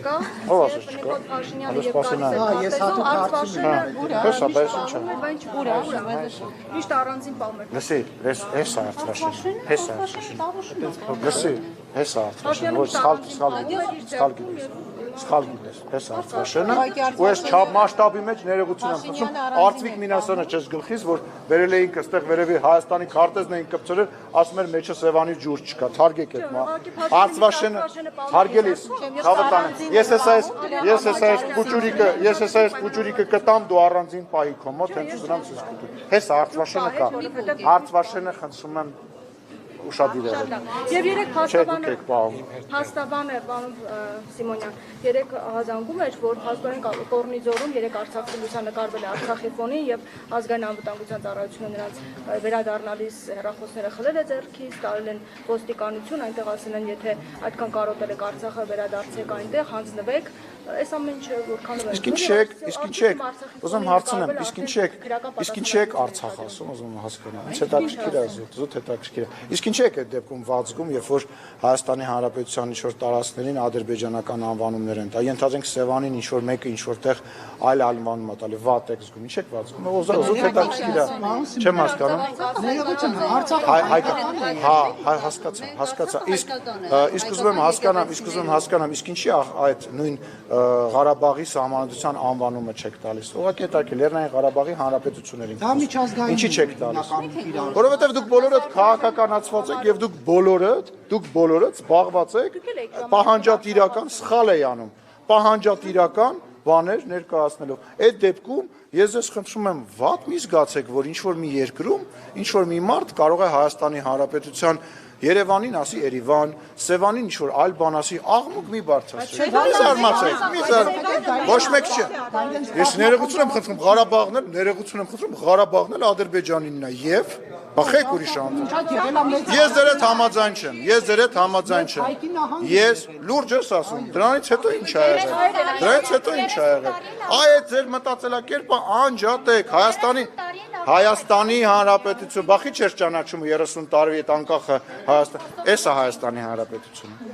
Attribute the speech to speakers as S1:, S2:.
S1: եկա,
S2: ասես չկա։
S1: Նիկոլ Փաշինյանը
S2: Ես
S1: եւ
S2: սպասում եմ։
S1: Կարծես
S2: Հեսա, բայց ինչ է։
S1: Բայց ուրա, միշտ առանձին պահում էր։
S2: Լսի, հեսա արծրաշեն։ Հեսա արծրաշեն։ Լսի, հեսա արծրաշեն։ Որ սխալ գիտես, հեսա արծրաշենը։ Ու ես չափ մասշտաբի մեջ ներողություն եմ խնդրում։ Արծվիկ Մինասյանը չես գլխից, որ վերել էինք այստեղ վերևի Հայաստանի քարտեզն էին կպցրել, ասում էր մեջը Սևանի ջուր չկա, թարգեք այդ Արծվաշենը հարգելիս, հավատանեմ։ Ես այս փուճուրիկը կտամ դու առանձին պահի քո մոտ, հենց դրանց ես կուտու։ Հեսա Արծվաշենը կա։ Արծվաշենը խնդրում եմ ուշադիր եղել։
S1: Եվ երեք փաստաբանը պարոն Սիմոնյան, երեք հազանգում էր, որ փաստորեն Կորնիձորում երեք արցախցի լուսանկարվել է Արցախի ֆոնին եւ ազգային անվտանգության ծառայությունը նրանց վերադառնալիս հեռախոսները խլել է ձեռքից, տարել են ոստիկանություն, այնտեղ ասել են, եթե այդքան կարոտել եք Արցախը վերադարձեք այնտեղ, հանձնվեք, այս ամեն ինչը որքան է։
S2: Իսկ ինչ եք, ուզում հարցնեմ, իսկ ինչ եք Արցախ ասում, ուզում հասկանամ։ Ինչ հետաքրքիր է, զուտ հետաքրքիր է։ Իսկ ինչ եք այդ դեպքում վազգում, երբ որ Հայաստանի Հանրապետության ինչ-որ տարածքներին ադրբեջանական անվանումներ են տա, ենթադրենք Սևանին ինչ-որ մեկը ինչ-որտեղ այլ անվանում է տալի, վատ եք զգում, ինչ եք վազգում։ Զուտ հետաքրքիր է։ Չեմ հասկանում։ Հասկացա։ Իսկ ուզում եմ հասկանամ, իսկ ինչի այդ նույն Ղարաբաղի սահմանադրության անվանումը չեք տալիս։ Ուղղակի հետաքրքիր Լեռնային Ղարաբաղի հանրապետություններին։
S3: Դա միջազգային։
S2: Ինչի չեք տալիս։ Որովհետև դուք բոլորդ քաղաքականացված եք եւ դուք բոլորդ զբաղված եք պահանջատիրական սխալ է անում։ Պահանջատիրական բաներ ներկայացնելով։ Այդ դեպքում ես ձեզ խնդրում եմ վատ մի զգացեք, որ ինչ որ մի երկրում, ինչ որ մի մարդ կարող է Հայաստանի Հանրապետության Երևանին ասի Երևան, Սևանին ինչ որ այլ բան ասի, աղմուկ մի բարձրացրեք։ Մի զարմացեք, ոչ մեկ չէ։ Ես ներողություն եմ խնդրում, Ղարաբաղն էլ Ադրբեջանինն է եւ բախեք ուրիշ անդր։ Ես ձեր հետ համաձայն չեմ։ Ես լուրջ ես ասում, դրանից հետո ինչ ա եղել։ Այդ ձեր մտածելակերպը անջատեք, Հայաստանի Հանրապետություն, բախի չէր ճանաչում 30 տարի այդ անկախը Հայաստան, էս է Հայաստանի Հանրապետությունը։